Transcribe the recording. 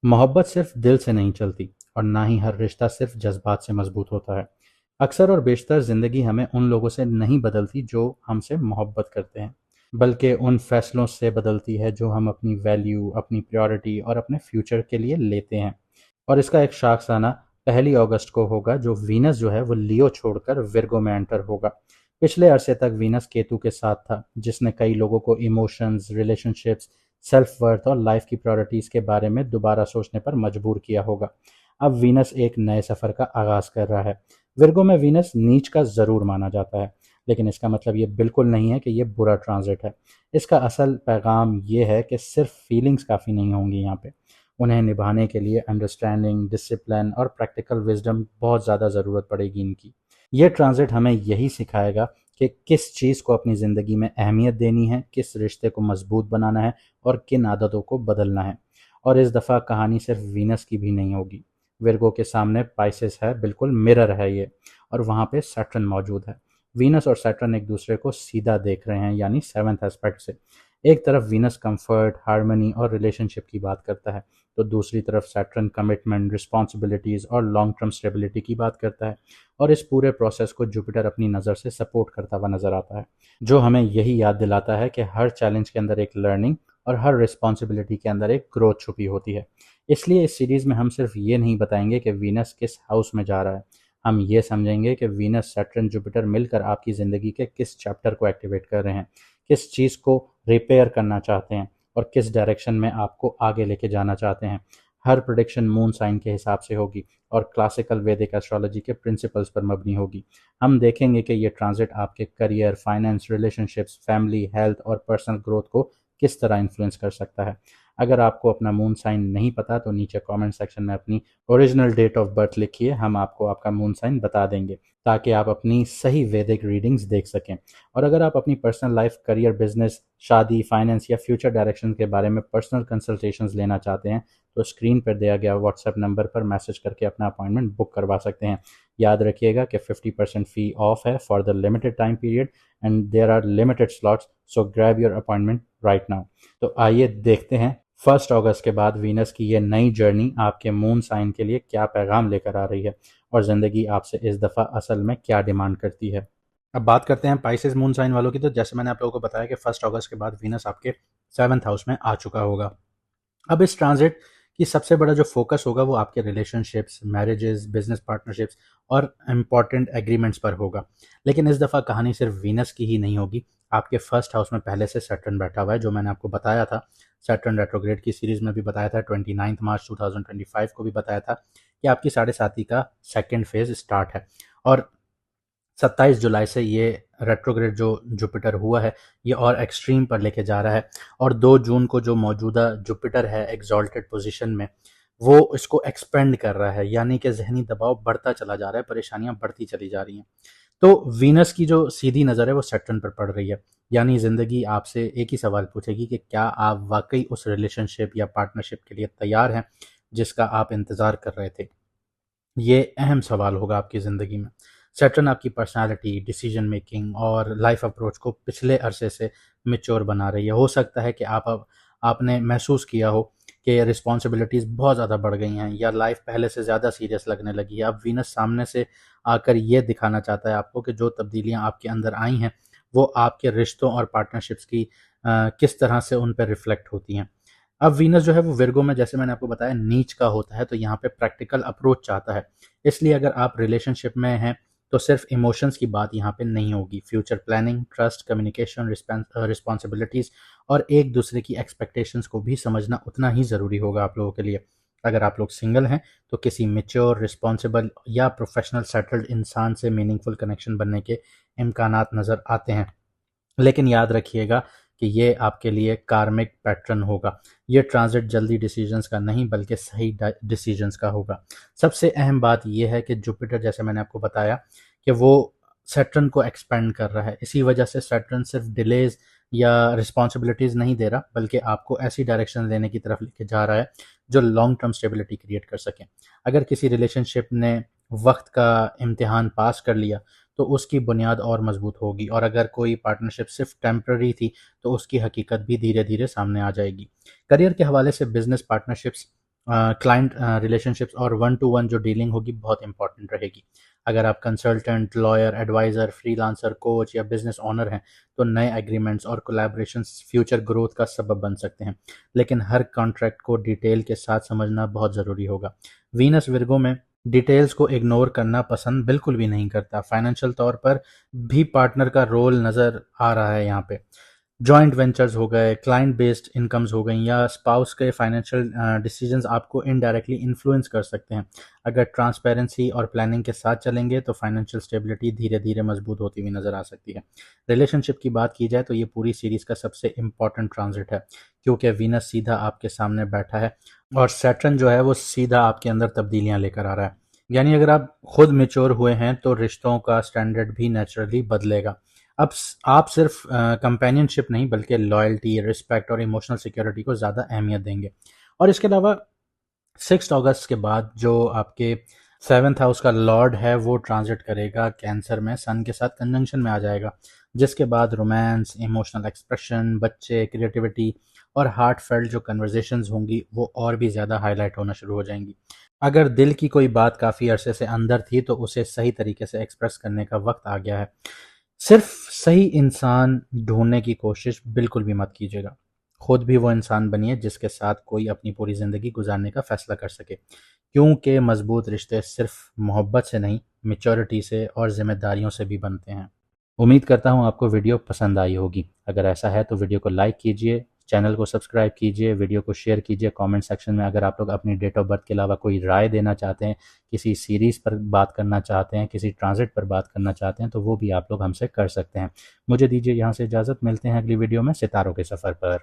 मोहब्बत सिर्फ दिल से नहीं चलती और ना ही हर रिश्ता सिर्फ जज्बात से मजबूत होता है। अक्सर और बेशतर ज़िंदगी हमें उन लोगों से नहीं बदलती जो हमसे मोहब्बत करते हैं, बल्कि उन फैसलों से बदलती है जो हम अपनी वैल्यू, अपनी प्रायोरिटी और अपने फ्यूचर के लिए लेते हैं। और इसका एक शाखसाना 1 अगस्त को होगा, जो वीनस जो है वो लियो छोड़कर विर्गो में एंटर होगा। पिछले अरसे तक वीनस केतु के साथ था, जिसने कई लोगों को इमोशंस, रिलेशनशिप्स, सेल्फ वर्थ और लाइफ की प्रायोरिटीज़ के बारे में दोबारा सोचने पर मजबूर किया होगा। अब वीनस एक नए सफ़र का आगाज़ कर रहा है। विर्गो में वीनस नीच का ज़रूर माना जाता है, लेकिन इसका मतलब ये बिल्कुल नहीं है कि ये बुरा ट्रांजिट है। इसका असल पैगाम ये है कि सिर्फ फीलिंग्स काफ़ी नहीं होंगी यहाँ पे। उन्हें निभाने के लिए अंडरस्टैंडिंग, डिसिप्लिन और प्रैक्टिकल विजडम बहुत ज़्यादा ज़रूरत पड़ेगी इनकी। ये ट्रांजिट हमें यही सिखाएगा कि किस चीज़ को अपनी ज़िंदगी में अहमियत देनी है, किस रिश्ते को मजबूत बनाना है और किन आदतों को बदलना है। और इस दफ़ा कहानी सिर्फ वीनस की भी नहीं होगी। विर्गो के सामने पाइसेस है, बिल्कुल मिरर है ये, और वहाँ पे सैटर्न मौजूद है। वीनस और सैटर्न एक दूसरे को सीधा देख रहे हैं, यानी सेवंथ एस्पेक्ट से। एक तरफ वीनस कंफर्ट, हार्मनी और रिलेशनशिप की बात करता है, तो दूसरी तरफ सैटर्न कमिटमेंट, रिस्पॉन्सिबिलिटीज़ और लॉन्ग टर्म स्टेबिलिटी की बात करता है। और इस पूरे प्रोसेस को जुपिटर अपनी नज़र से सपोर्ट करता हुआ नजर आता है, जो हमें यही याद दिलाता है कि हर चैलेंज के अंदर एक लर्निंग और हर रिस्पॉन्सिबिलिटी के अंदर एक ग्रोथ छुपी होती है। इसलिए इस सीरीज़ में हम सिर्फ ये नहीं बताएंगे कि वीनस किस हाउस में जा रहा है, हम ये समझेंगे कि वीनस, सैटर्न, जुपिटर मिलकर आपकी ज़िंदगी के किस चैप्टर को एक्टिवेट कर रहे हैं, किस चीज़ को रिपेयर करना चाहते हैं और किस डायरेक्शन में आपको आगे लेके जाना चाहते हैं। हर प्रोडिक्शन मून साइन के हिसाब से होगी और क्लासिकल वैदिक एस्ट्रोलॉजी के प्रिंसिपल्स पर मबनी होगी। हम देखेंगे कि ये ट्रांजिट आपके career, finance, relationships, family, health और पर्सनल ग्रोथ को किस तरह इन्फ्लुएंस कर सकता है। अगर आपको अपना मून साइन नहीं पता तो नीचे कमेंट सेक्शन में अपनी ओरिजिनल डेट ऑफ बर्थ लिखिए, हम आपको आपका मून साइन बता देंगे ताकि आप अपनी सही वैदिक रीडिंग्स देख सकें। और अगर आप अपनी पर्सनल लाइफ, करियर, बिजनेस, शादी, फाइनेंस या फ्यूचर डायरेक्शन के बारे में पर्सनल कंसल्टेशंस लेना चाहते हैं तो स्क्रीन पर दिया गया व्हाट्सएप नंबर पर मैसेज करके अपना अपॉइंटमेंट बुक करवा सकते हैं। याद रखिएगा कि 50% फ़ी ऑफ है for the limited time period and there are limited slots, so grab your appointment right now. तो आइए देखते हैं 1 अगस्त के बाद वीनस की ये नई जर्नी आपके मून साइन के लिए क्या पैगाम लेकर आ रही है और ज़िंदगी आपसे इस दफ़ा असल में क्या डिमांड करती है। अब बात करते हैं पाइसेस मून साइन वालों की। तो जैसे मैंने आप लोगों को बताया कि 1 अगस्त के बाद वीनस आपके 7th हाउस में आ चुका होगा। अब इस ट्रांजिट की सबसे बड़ा जो फोकस होगा वो आपके रिलेशनशिप्स, मैरिजेस, बिजनेस पार्टनरशिप्स और इम्पॉर्टेंट एग्रीमेंट्स पर होगा। लेकिन इस दफ़ा कहानी सिर्फ वीनस की ही नहीं होगी। आपके 1st हाउस में पहले से सैटर्न बैठा हुआ है, जो मैंने आपको बताया था। सैटर्न रेट्रोग्रेड की सीरीज में भी बताया था, 29 मार्च 2025 को भी बताया था कि आपकी 7.5 का सेकेंड फेज स्टार्ट है। और 27 जुलाई से ये रेट्रोग्रेड जो जुपिटर हुआ है ये और एक्सट्रीम पर लेके जा रहा है। और 2 जून को जो मौजूदा जुपिटर है एग्जॉल्टेड पोजीशन में, वो इसको एक्सपेंड कर रहा है, यानी कि जहनी दबाव बढ़ता चला जा रहा है, परेशानियां बढ़ती चली जा रही हैं। तो वीनस की जो सीधी नज़र है वो सैटर्न पर पड़ रही है, यानी ज़िंदगी आपसे एक ही सवाल पूछेगी कि क्या आप वाकई उस रिलेशनशिप या पार्टनरशिप के लिए तैयार हैं जिसका आप इंतज़ार कर रहे थे। ये अहम सवाल होगा आपकी ज़िंदगी में। सैटर्न आपकी पर्सनालिटी, डिसीजन मेकिंग और लाइफ अप्रोच को पिछले अरसे से मैच्योर बना रही है। हो सकता है कि आपने महसूस किया हो कि रिस्पॉन्सिबिलिटीज़ बहुत ज़्यादा बढ़ गई हैं या लाइफ पहले से ज़्यादा सीरियस लगने लगी है। अब वीनस सामने से आकर ये दिखाना चाहता है आपको कि जो तब्दीलियाँ आपके अंदर आई हैं वो आपके रिश्तों और पार्टनरशिप्स की किस तरह से उन पर रिफ्लेक्ट होती हैं। अब वीनस जो है वो विर्गो में, जैसे मैंने आपको बताया, नीच का होता है, तो यहाँ पे प्रैक्टिकल अप्रोच चाहता है। इसलिए अगर आप रिलेशनशिप में हैं तो सिर्फ इमोशंस की बात यहाँ पे नहीं होगी। Future planning, trust, communication, responsibilities और एक दूसरे की एक्सपेक्टेशंस को भी समझना उतना ही ज़रूरी होगा आप लोगों के लिए। अगर आप लोग सिंगल हैं तो किसी मेच्योर, रिस्पॉन्सिबल या प्रोफेशनल सेटल्ड इंसान से मीनिंगफुल कनेक्शन बनने के इम्कानात नज़र आते हैं। लेकिन याद रखिएगा कि ये आपके लिए कार्मिक पैटर्न होगा। ये ट्रांजिट जल्दी डिसीजंस का नहीं बल्कि सही डिसीजंस का होगा। सबसे अहम बात ये है कि जुपिटर, जैसे मैंने आपको बताया, कि वो सैटर्न को एक्सपेंड कर रहा है। इसी वजह से सैटर्न सिर्फ डिलेज या रिस्पॉन्सिबिलिटीज़ नहीं दे रहा, बल्कि आपको ऐसी डायरेक्शन लेने की तरफ लेके जा रहा है जो लॉन्ग टर्म स्टेबिलिटी क्रिएट कर सके। अगर किसी रिलेशनशिप ने वक्त का इम्तिहान पास कर लिया तो उसकी बुनियाद और मजबूत होगी, और अगर कोई पार्टनरशिप सिर्फ टेम्पररी थी तो उसकी हकीकत भी धीरे धीरे सामने आ जाएगी। करियर के हवाले से बिजनेस पार्टनरशिप्स क्लाइंट रिलेशनशिप्स और वन टू वन जो डीलिंग होगी बहुत इंपॉर्टेंट रहेगी। अगर आप consultant, lawyer, advisor, freelancer, coach या बिजनेस ओनर हैं तो नए एग्रीमेंट्स और कोलैबोरेशंस फ्यूचर ग्रोथ का सबब बन सकते हैं, लेकिन हर कॉन्ट्रैक्ट को डिटेल के साथ समझना बहुत ज़रूरी होगा। वीनस विर्गो में डिटेल्स को इग्नोर करना पसंद बिल्कुल भी नहीं करता। फाइनेंशियल तौर पर भी पार्टनर का रोल नज़र आ रहा है यहाँ पे। जॉइंट वेंचर्स हो गए, क्लाइंट बेस्ड इनकम्स हो गई या स्पाउस के फाइनेंशियल डिसीजंस आपको इनडायरेक्टली इन्फ्लुएंस कर सकते हैं। अगर ट्रांसपेरेंसी और प्लानिंग के साथ चलेंगे तो फाइनेंशियल स्टेबिलिटी धीरे धीरे मजबूत होती हुई नजर आ सकती है। रिलेशनशिप की बात की जाए तो ये पूरी सीरीज का सबसे इम्पॉर्टेंट ट्रांजिट है, क्योंकि वीनस सीधा आपके सामने बैठा है और सैटर्न जो है वो सीधा आपके अंदर तब्दीलियां लेकर आ रहा है। यानी अगर आप खुद मेच्योर हुए हैं तो रिश्तों का स्टैंडर्ड भी नेचुरली बदलेगा। अब आप सिर्फ कंपेनियनशिप नहीं बल्कि लॉयल्टी, रिस्पेक्ट और इमोशनल सिक्योरिटी को ज़्यादा अहमियत देंगे। और इसके अलावा 6 अगस्त के बाद जो आपके 7th हाउस का लॉर्ड है वो ट्रांजिट करेगा कैंसर में, सन के साथ कंजंक्शन में आ जाएगा, जिसके बाद रोमांस, इमोशनल एक्सप्रेशन, बच्चे, क्रिएटिविटी और हार्ट फेल्ट जो कन्वर्जेशंस होंगी वो और भी ज़्यादा हाईलाइट होना शुरू हो जाएंगी। अगर दिल की कोई बात काफ़ी अरसे से अंदर थी तो उसे सही तरीके से एक्सप्रेस करने का वक्त आ गया है। सिर्फ सही इंसान ढूंढने की कोशिश बिल्कुल भी मत कीजिएगा। खुद भी वो इंसान बनिए जिसके साथ कोई अपनी पूरी ज़िंदगी गुजारने का फैसला कर सके, क्योंकि मजबूत रिश्ते सिर्फ मोहब्बत से नहीं, मैच्योरिटी से और जिम्मेदारियों से भी बनते हैं। उम्मीद करता हूँ आपको वीडियो पसंद आई होगी। अगर ऐसा है तो वीडियो को लाइक कीजिए, चैनल को सब्सक्राइब कीजिए, वीडियो को शेयर कीजिए। कमेंट सेक्शन में अगर आप लोग अपनी डेट ऑफ बर्थ के अलावा कोई राय देना चाहते हैं, किसी सीरीज़ पर बात करना चाहते हैं, किसी ट्रांजिट पर बात करना चाहते हैं तो वो भी आप लोग हमसे कर सकते हैं। मुझे दीजिए यहाँ से इजाज़त, मिलते हैं अगली वीडियो में सितारों के सफ़र पर।